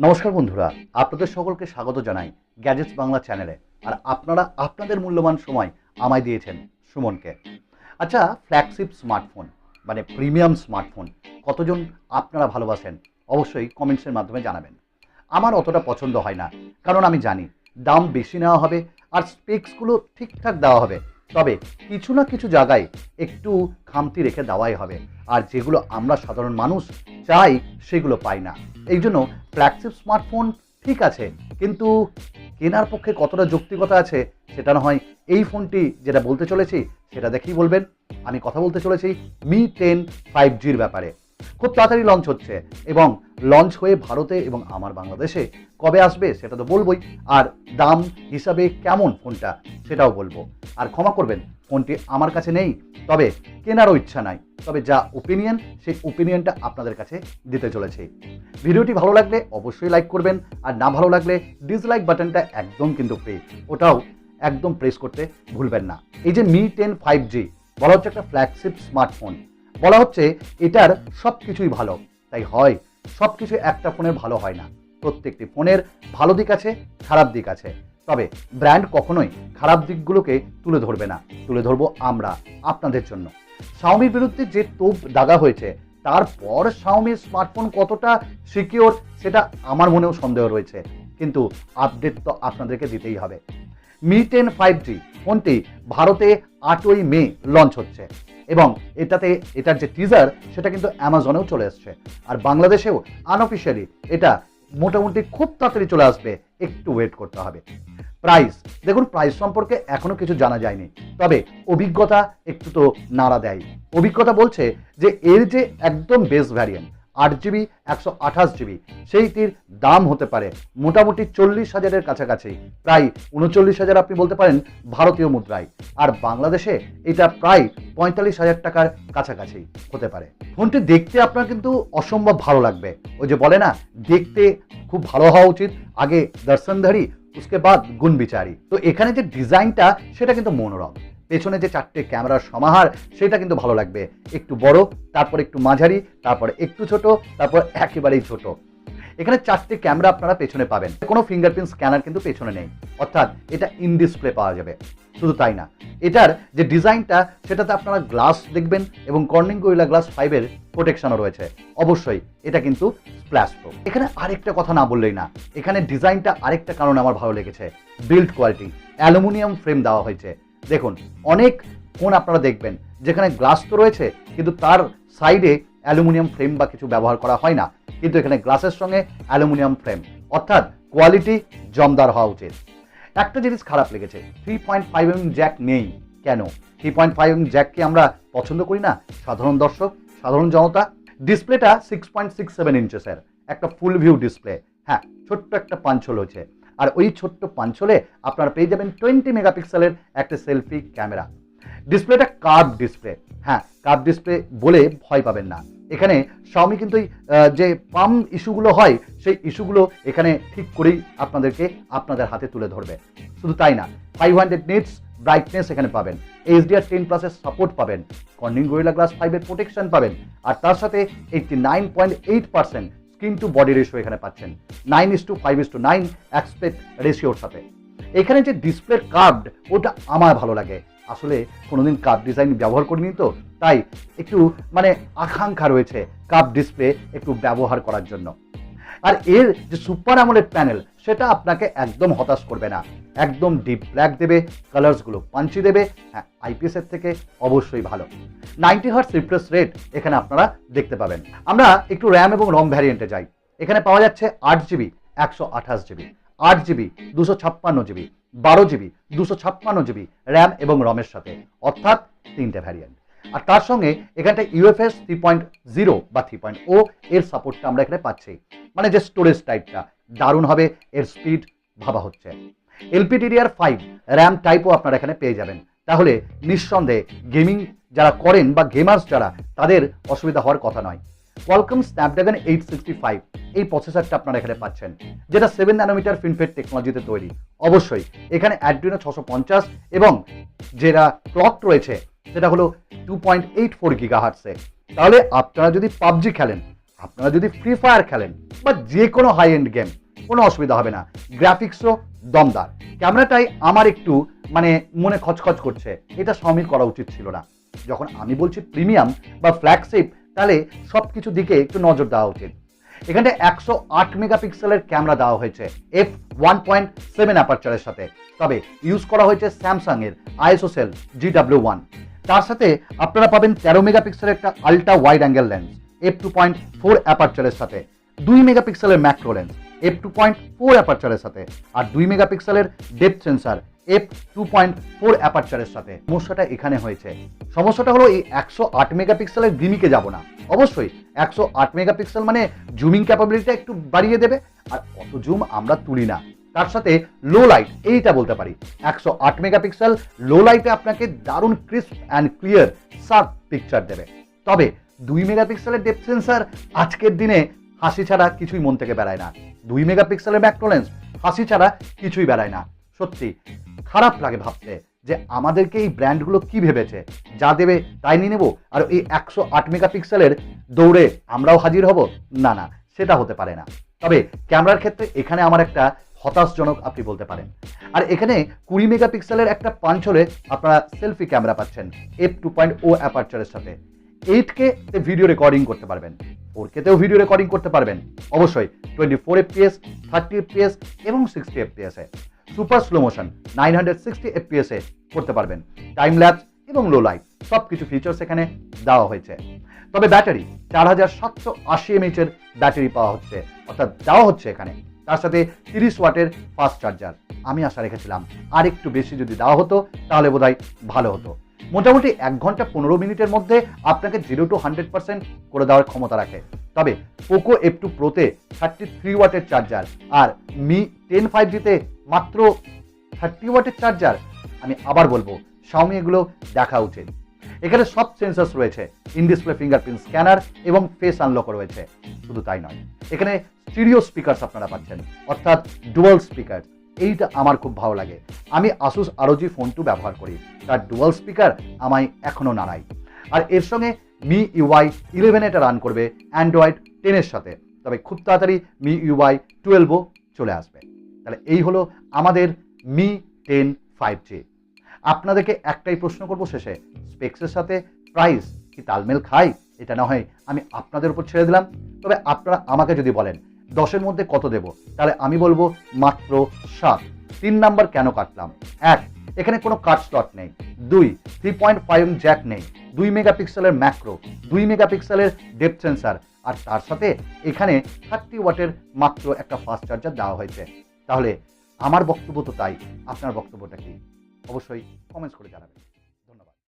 নমস্কার বন্ধুরা, আপনাদের সকলকে স্বাগত জানাই গ্যাজেটস বাংলা চ্যানেলে। আর আপনারা আপনাদের মূল্যবান সময় আমায় দিয়েছেন সুমনকে। আচ্ছা, ফ্ল্যাগশিপ স্মার্টফোন মানে প্রিমিয়াম স্মার্টফোন কতজন আপনারা ভালোবাসেন অবশ্যই কমেন্টসের মাধ্যমে জানাবেন। আমার অতটা পছন্দ হয় না, কারণ আমি জানি দাম বেশি নেওয়া হবে আর স্পেক্সগুলো ঠিকঠাক দেওয়া হবে, তবে কিছু না কিছু জায়গায় একটু খামতি রেখে দেওয়াই হবে। আর যেগুলো আমরা সাধারণ মানুষ চাই সেগুলো পাই না। এই জন্য ফ্ল্যাগশিপ স্মার্টফোন ঠিক আছে, কিন্তু কেনার পক্ষে কতটা যৌক্তিকতা আছে সেটা না হয় এই ফোনটি যেটা বলতে চলেছি সেটা দেখেই বলবেন। আমি কথা বলতে চলেছি Mi 10 5Gর ব্যাপারে। খুব তাড়াতাড়ি লঞ্চ হচ্ছে এবং লঞ্চ হয়ে ভারতে এবং আমার বাংলাদেশে কবে আসবে সেটা তো বলবোই, আর দাম হিসাবে কেমন ফোনটা সেটাও বলবো। আর ক্ষমা করবেন, ফোনটি আমার কাছে নেই, তবে কেনারও ইচ্ছা নাই, তবে যা ওপিনিয়ন সেই ওপিনিয়নটা আপনাদের কাছে দিতে চলেছি। ভিডিওটি ভালো লাগলে অবশ্যই লাইক করবেন, আর না ভালো লাগলে ডিসলাইক বাটনটা একদম কিন্তু ফ্রি, ওটাও একদম প্রেস করতে ভুলবেন না। এই যে Mi 10 5G বলা হচ্ছে একটা ফ্ল্যাগশিপ স্মার্টফোন, বলা হচ্ছে এটার সব কিছুই ভালো, তাই হয় সব কিছু একটা ফোনের ভালো হয় না। প্রত্যেকটি ফোনের ভালো দিক আছে, খারাপ দিক আছে, তবে ব্র্যান্ড কখনোই খারাপ দিকগুলোকে তুলে ধরবে না, তুলে ধরবো আমরা আপনাদের জন্য। শাওমির বিরুদ্ধে যে তোপ দাগা হয়েছে, তারপর শাওমির স্মার্টফোন কতটা সিকিওর সেটা আমার মনেও সন্দেহ রয়েছে, কিন্তু আপডেট তো আপনাদেরকে দিতেই হবে। Mi 10 5G ফোনটি ভারতে 8ই মে লঞ্চ হচ্ছে এবং এটার যে টিজার সেটা কিন্তু অ্যামাজনেও চলে আসছে, আর বাংলাদেশেও আনঅফিসিয়ালি এটা মোটামুটি খুব তাড়াতাড়ি চলে আসবে, একটু ওয়েট করতে হবে। প্রাইস দেখুন, প্রাইস সম্পর্কে এখনো কিছু জানা যায়নি, তবে অভিজ্ঞতা একটু তো নাড়া দেয়। অভিজ্ঞতা বলছে যে এর যে একদম বেস ভ্যারিয়েন্ট 8GB 128GB সেইটির দাম হতে পারে মোটামুটি 40,000-এর কাছাকাছি, প্রায় 39,000 আপনি বলতে পারেন ভারতীয় মুদ্রায়, আর বাংলাদেশে এটা প্রায় 45,000 টাকার কাছাকাছি হতে পারে। ফোনটি দেখতে আপনার কিন্তু অসম্ভব ভালো লাগবে। ওই যে বলে না, দেখতে খুব ভালো হওয়া উচিত, আগে দর্শনধারী उसके बाद গুণ বিচারি। তো এখানে যে ডিজাইনটা সেটা কিন্তু মনোরম, পেছনে যে চারটে ক্যামেরার সমাহার সেটা কিন্তু ভালো লাগবে। একটু বড়, তারপর একটু মাঝারি, তারপরে একটু ছোট, তারপর একেবারেই ছোট। এখানে চারটে ক্যামেরা আপনারা পেছনে পাবেন, কোনো ফিঙ্গারপ্রিন্ট স্ক্যানার কিন্তু পেছনে নেই, অর্থাৎ এটা ইন ডিসপ্লে পাওয়া যাবে। শুধু তাই না, এটার যে ডিজাইনটা সেটাতে আপনারা গ্লাস দেখবেন এবং কর্নিং গরিলা গ্লাস 5-এর প্রোটেকশনও রয়েছে। অবশ্যই এটা কিন্তু স্প্ল্যাশ প্রো। এখানে আরেকটা কথা না বললেই না, এখানে ডিজাইনটা আরেকটা কারণে আমার ভালো লেগেছে, বিল্ড কোয়ালিটি। অ্যালুমিনিয়াম ফ্রেম দেওয়া হয়েছে। দেখুন, অনেক ফোন আপনারা দেখবেন যেখানে গ্লাস তো রয়েছে কিন্তু তার সাইডে অ্যালুমিনিয়াম ফ্রেম বা কিছু ব্যবহার করা হয় না, কিন্তু এখানে গ্লাসের সঙ্গে অ্যালুমিনিয়াম ফ্রেম, অর্থাৎ কোয়ালিটি জমদার হওয়া উচিত। একটা জিনিস খারাপ লেগেছে, 3.5mm জ্যাক নেই। কেন 3.5mm জ্যাককে আমরা পছন্দ করি না সাধারণ দর্শক, সাধারণ জনতা? ডিসপ্লেটা 6.67 ইঞ্চেসের একটা ফুল ভিউ ডিসপ্লে। হ্যাঁ, ছোট্ট একটা পাঞ্চল হয়েছে, আর ওই ছোট্ট পাঞ্চলে আপনারা পেয়ে যাবেন 20 মেগাপিক্সেলের একটা সেলফি ক্যামেরা। ডিসপ্লেটা কার্ভ ডিসপ্লে। হ্যাঁ, কার্ভ ডিসপ্লে বলে ভয় পাবেন না। এখানে Xiaomi কিন্তু যে পাম ইস্যুগুলো হয় সেই ইস্যুগুলো এখানে ঠিক করেই আপনাদের হাতে তুলে ধরবে। শুধু তাই না, 500 নিটস ব্রাইটনেস এখানে পাবেন, HDR10+-এর সাপোর্ট পাবেন, কর্নিং গরিলা গ্লাস 5-এর প্রোটেকশন পাবেন, আর তার সাথে 89.8% স্ক্রিন টু বডি রেশিও এখানে পাচ্ছেন, 9:5:9 অ্যাসপেক্ট রেশিওর সাথে। এখানে যে ডিসপ্লের কার্ভড ওটা আমার ভালো লাগে। আসলে কোনোদিন কার্ভ ডিজাইন ব্যবহার করিনি, তো তাই একটু আকাঙ্ক্ষা রয়েছে কার্ভ ডিসপ্লে একটু ব্যবহার করার জন্য। আর এর যে সুপার অ্যামোলেড প্যানেল সেটা আপনাকে একদম হতাশ করবে না, একদম ডিপ ব্ল্যাক দেবে, কালার্সগুলো পাঞ্চি দেবে। হ্যাঁ, IPS এর থেকে অবশ্যই ভালো। 90 হার্টজ রিফ্রেশ রেট এখানে আপনারা দেখতে পাবেন। আমরা একটু র্যাম এবং রম ভ্যারিয়েন্টে যাই। এখানে পাওয়া যাচ্ছে 8GB 128GB, 8GB 256GB, 12GB 256GB RAM এবং রমের সাথে, অর্থাৎ তিনটে ভ্যারিয়েন্ট। আর তার সঙ্গে এখানটা UFS 3.0 বা 3.0 এর সাপোর্টটা আমরা এখানে পাচ্ছি, মানে যে স্টোরেজ টাইপটা দারুণ হবে, এর স্পিড ভাবা হচ্ছে। LPDDR5 র্যাম টাইপও আপনারা এখানে পেয়ে যাবেন। তাহলে নিঃসন্দেহে গেমিং যারা করেন বা গেমার্স যারা, তাদের অসুবিধা হওয়ার কথা নয়। Qualcomm Snapdragon 865 এই প্রসেসরটা আপনারা এখানে পাচ্ছেন, যেটা 7 ন্যানোমিটার ফিনফেট টেকনোলজিতে তৈরি। অবশ্যই এখানে অ্যাড্রিনো 650 এবং যেটা ক্লক রয়েছে সেটা হলো 2.84 গিগাহার্টসে। তাহলে আপনারা যদি পাবজি খেলেন, আপনারা যদি ফ্রি ফায়ার খেলেন বা যে কোনো হাই এন্ড গেম, কোনো অসুবিধা হবে না। গ্রাফিক্সও দমদার। ক্যামেরাটাই আমার একটু মানে মনে খচখচ করছে, এটা Xiaomi করা উচিত ছিল না। যখন আমি বলছি প্রিমিয়াম বা ফ্ল্যাগশিপ, তাহলে সব কিছু দিকে একটু নজর দেওয়া উচিত। এখানে 108 মেগাপিক্সেলের ক্যামেরা দেওয়া হয়েছে f1.7 অ্যাপারচারের সাথে, তবে ইউজ করা হয়েছে স্যামসাং এর ISO সেল GW1। তার সাথে আপনারা পাবেন 13 মেগাপিক্সেলের একটা ultra wide angle lens f2.4 অ্যাপারচারের সাথে, 2 মেগাপিক্সেলের ম্যাক্রো লেন্স f2.4 অ্যাপারচারের সাথে, আর 2 মেগাপিক্সেলের ডেপথ সেন্সর f2.4 অ্যাপারচারের সাথে। সমস্যাটা এখানে হয়েছে, সমস্যাটা হলো এই 108 মেগাপিক্সেলের গিমিকে যাব না। অবশ্যই 108 মেগাপিক্সেল মানে জুমিং ক্যাপাবিলিটিটা একটু বাড়িয়ে দেবে, আর অত জুম আমরা তুলি না। তার সাথে লো লাইট, এইটা বলতে পারি 108 মেগাপিক্সেল লো লাইটে আপনাকে দারুণ crisp and clear sharp picture দেবে। তবে 2 মেগাপিক্সেলের ডেপথ সেন্সর আজকের দিনে হাসি ছাড়া কিছুই মন থেকে বেড়ায় না। 2 মেগাপিক্সেলের ম্যাক্রো লেন্স হাসি ছাড়া কিছুই বেড়ায় না। সত্যি খারাপ লাগে ভাবতে যে আমাদেরকে এই ব্র্যান্ডগুলো কি ভেবেছে, যা দেবে তাই নিয়ে নেবো, আর এই 108 মেগাপিক্সেলের দৌড়ে আমরাও হাজির হব। না না, সেটা হতে পারে না। তবে ক্যামেরার ক্ষেত্রে এখানে আমার একটা হতাশজনক আপনি বলতে পারেন। আর এখানে 20 মেগাপিক্সেলের একটা পাঞ্চ হলে আপনারা সেলফি ক্যামেরা পাচ্ছেন f2.0 অ্যাপারচারের সাথে। 8K তে ভিডিও রেকর্ডিং করতে পারবেন, 4K তেও ভিডিও রেকর্ডিং করতে পারবেন, অবশ্যই 24 FPS, 30 FPS এবং 60 FPS এ। সুপার স্লো মোশন 960 FPS এ করতে পারবেন, টাইম ল্যাপস এবং লো লাইট সব কিছু ফিচার্স এখানে দেওয়া হয়েছে। তবে ব্যাটারি 4780 mAh এর ব্যাটারি পাওয়া হচ্ছে, অর্থাৎ দেওয়া হচ্ছে এখানে। তার সাথে 30 ওয়াটের ফাস্ট চার্জার। আমি আশা রেখেছিলাম আর একটু বেশি যদি দেওয়া হতো তাহলে বোধহয় ভালো হতো। মোটামুটি 1 ঘন্টা 15 মিনিটের মধ্যে আপনাকে 0 to 100% করে দেওয়ার ক্ষমতা রাখে। তবে পোকো F2 প্রোতে 33 ওয়াটের চার্জার আর Mi 10 5G তে মাত্র 30 ওয়াটের চার্জার। আমি আবার বলবো Xiaomi এগুলো দেখা উচিত। এখানে সব সেন্সরস রয়েছে, ইন ডিসপ্লে ফিঙ্গারপ্রিন্ট স্ক্যানার এবং ফেস আনলক রয়েছে। শুধু তাই নয়, এখানে স্টিরিও স্পিকারস আপনারা পাচ্ছেন, অর্থাৎ ডুয়াল স্পিকার। এইটা আমার খুব ভালো লাগে। আমি Asus ROG Phone 2 ব্যবহার করি, তার ডুয়াল স্পিকার আমায় এখনো নাড়ায়। আর এর সঙ্গে MIUI 11 এটা রান করবে Android 10 এর সাথে, তবে খুব তাড়াতাড়ি MIUI 12ও চলে আসবে। তাহলে এই হলো আমাদের Mi 10 5G। আপনাদেরকে একটাই প্রশ্ন করব শেষে, স্পেক্সের সাথে প্রাইস কি তালমেল খায়? এটা না হয় আমি আপনাদের উপর ছেড়ে দিলাম। তবে আপনারা আমাকে যদি বলেন 10-এর মধ্যে কত দেব, তাহলে আমি বলবো মাত্র 7। 3 নাম্বার কেন কাটলাম? 1, এখানে কোনো কাট স্লট নেই। 2, 3.5 জ্যাক নেই। 2 মেগাপিক্সেলের ম্যাক্রো, 2 মেগাপিক্সেলের ডেপথ সেন্সার, আর তার সাথে এখানে 30 ওয়াটের মাত্র একটা ফাস্ট চার্জার দেওয়া হয়েছে। তাহলে আমার বক্তব্য তো তাই, আপনার বক্তব্যটা কি? অবশ্যই কমেন্টস করে জানাবেন।